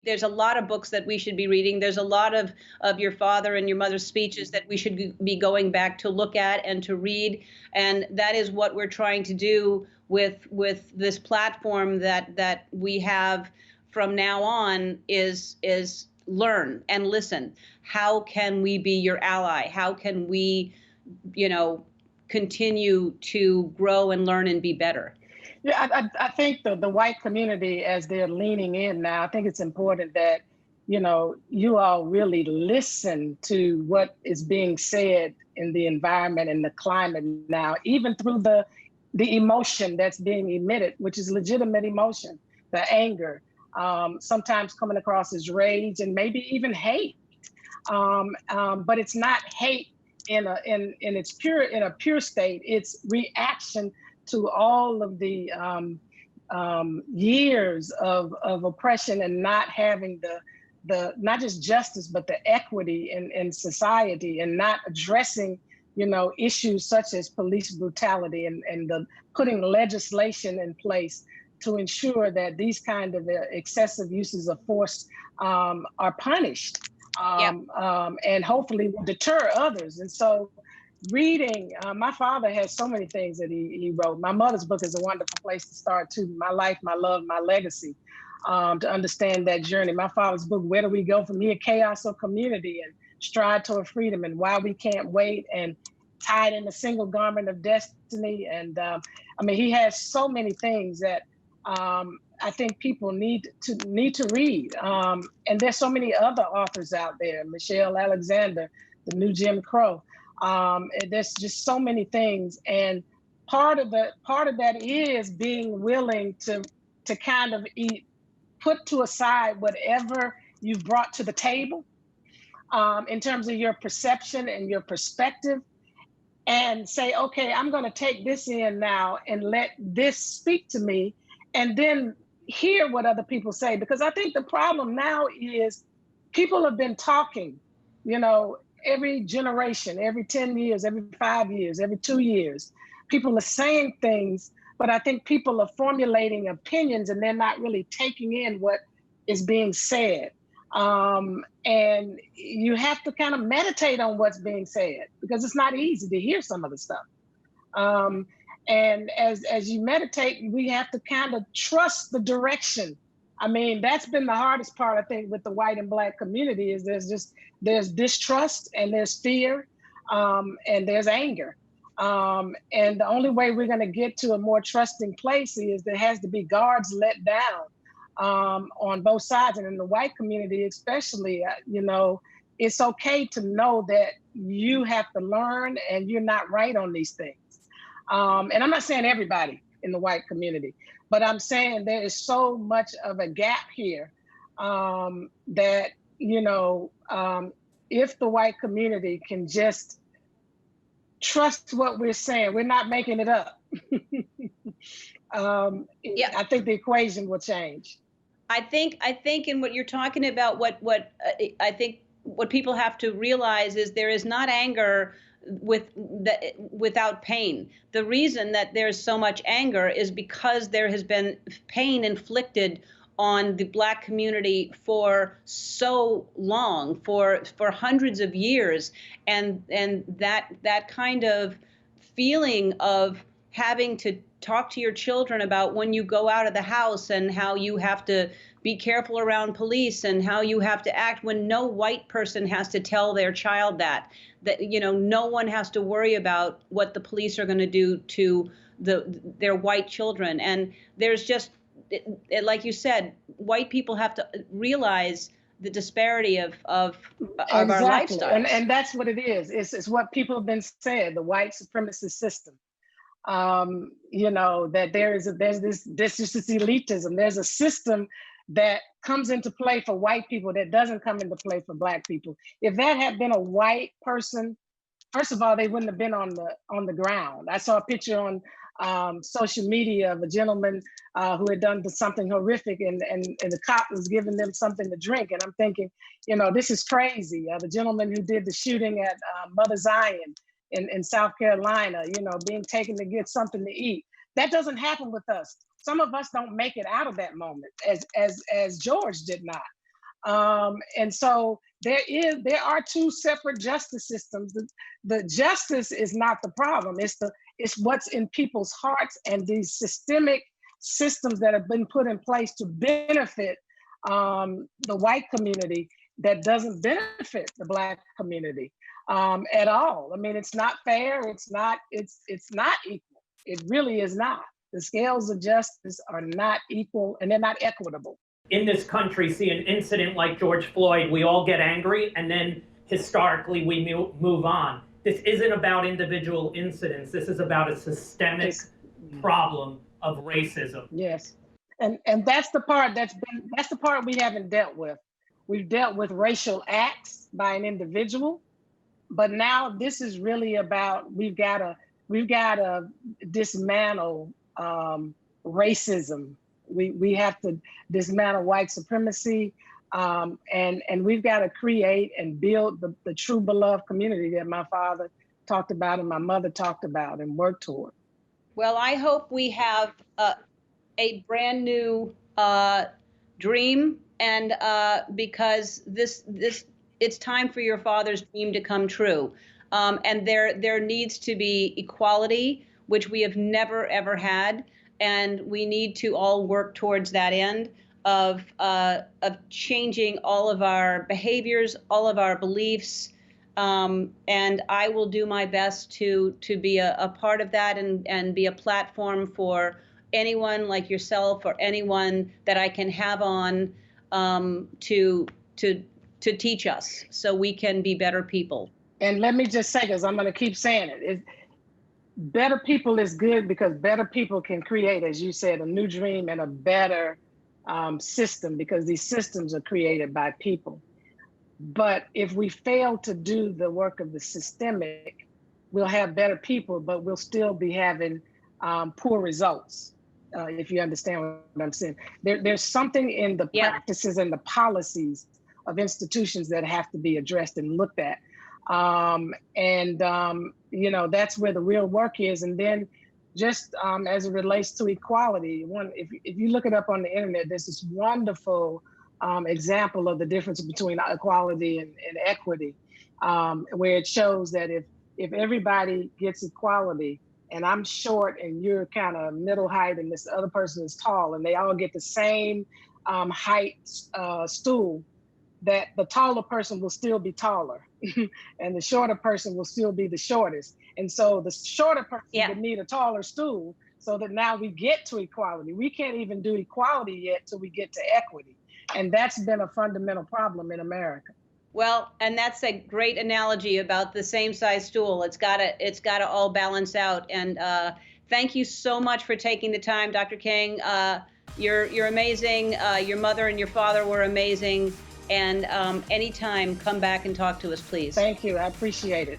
There's a lot of books that we should be reading. There's a lot of your father and your mother's speeches that we should be going back to look at and to read. And that is what we're trying to do with this platform that we have from now on is learn and listen. How can we be your ally? How can we, you know, continue to grow and learn and be better? Yeah, I think the white community, as they're leaning in now, I think it's important that, you all really listen to what is being said in the environment and the climate now, even through the emotion that's being emitted, which is legitimate emotion, the anger, sometimes coming across as rage and maybe even hate. But it's not hate in a pure state. It's reaction to all of the years of oppression and not having the not just justice but the equity in society, and not addressing issues such as police brutality and the putting legislation in place to ensure that these kind of excessive uses of force are punished, and hopefully will deter others. And so reading, my father has so many things that he wrote. My mother's book is a wonderful place to start too. My Life, My Love, My Legacy, to understand that journey. My father's book, Where Do We Go From Here? Chaos or Community, and Stride Toward Freedom, and Why We Can't Wait, and Tied in a Single Garment of Destiny. And he has so many things that I think people need to read. And there's so many other authors out there, Michelle Alexander, The New Jim Crow. There's just so many things, and part of that is being willing to kind of put to aside whatever you've brought to the table, in terms of your perception and your perspective, and say, okay, I'm going to take this in now and let this speak to me, and then hear what other people say. Because I think the problem now is people have been talking, every generation, every 10 years, every 5 years, every 2 years, people are saying things, but I think people are formulating opinions and they're not really taking in what is being said. And you have to kind of meditate on what's being said, because it's not easy to hear some of the stuff. And as you meditate, we have to kind of trust the direction. I mean, that's been the hardest part, I think, with the white and Black community, is there's distrust and there's fear, and there's anger. And the only way we're going to get to a more trusting place is there has to be guards let down, on both sides. And in the white community, especially, it's okay to know that you have to learn and you're not right on these things. And I'm not saying everybody in the white community, but I'm saying there is so much of a gap here, that, if the white community can just trust what we're saying, we're not making it up. I think the equation will change. I think in what you're talking about, what I think what people have to realize is there is not anger without pain. The reason that there's so much anger is because there has been pain inflicted on the Black community for so long, for hundreds of years, and that kind of feeling of having to talk to your children about when you go out of the house and how you have to be careful around police and how you have to act, when no white person has to tell their child that no one has to worry about what the police are going to do to their white children. And there's just, like you said, white people have to realize the disparity of our lifestyles. And that's what it is. It's what people have been saying, the white supremacist system. That there's this elitism. There's a system that comes into play for white people that doesn't come into play for Black people. If that had been a white person, first of all, they wouldn't have been on the ground. I saw a picture on social media of a gentleman who had done something horrific, and the cop was giving them something to drink. And I'm thinking, this is crazy. The gentleman who did the shooting at Mother Zion in South Carolina, being taken to get something to eat. That doesn't happen with us. Some of us don't make it out of that moment, as George did not. And so there are two separate justice systems. The justice is not the problem. It's what's in people's hearts and these systemic systems that have been put in place to benefit the white community that doesn't benefit the Black community at all. I mean, it's not fair. It's not equal. It really is not. The scales of justice are not equal, and they're not equitable. In this country, see an incident like George Floyd, we all get angry, and then historically we move on. This isn't about individual incidents. This is about a systemic problem of racism. Yes, and that's the part we haven't dealt with. We've dealt with racial acts by an individual, but now this is really about we've got to dismantle racism. We have to dismantle white supremacy, and we've got to create and build the true beloved community that my father talked about and my mother talked about and worked toward. Well, I hope we have a brand new dream, and because it's time for your father's dream to come true, and there needs to be equality, which we have never ever had. And we need to all work towards that end of changing all of our behaviors, all of our beliefs. And I will do my best to be a part of that and be a platform for anyone like yourself or anyone that I can have on to teach us so we can be better people. And let me just say, because I'm going to keep saying it, better people is good because better people can create, as you said, a new dream and a better system, because these systems are created by people. But if we fail to do the work of the systemic, we'll have better people, but we'll still be having poor results, if you understand what I'm saying. There's something in the practices and the policies of institutions that have to be addressed and looked at. That's where the real work is. And then just as it relates to equality, if you look it up on the internet, there's this wonderful example of the difference between equality and equity, where it shows that if everybody gets equality, and I'm short and you're kind of middle height and this other person is tall, and they all get the same height stool, that the taller person will still be taller and the shorter person will still be the shortest. And so the shorter person would need a taller stool, so that now we get to equality. We can't even do equality yet till we get to equity. And that's been a fundamental problem in America. Well, and that's a great analogy about the same size stool. It's gotta all balance out. And thank you so much for taking the time, Dr. King. You're amazing. Your mother and your father were amazing. And anytime, come back and talk to us, please. Thank you. I appreciate it.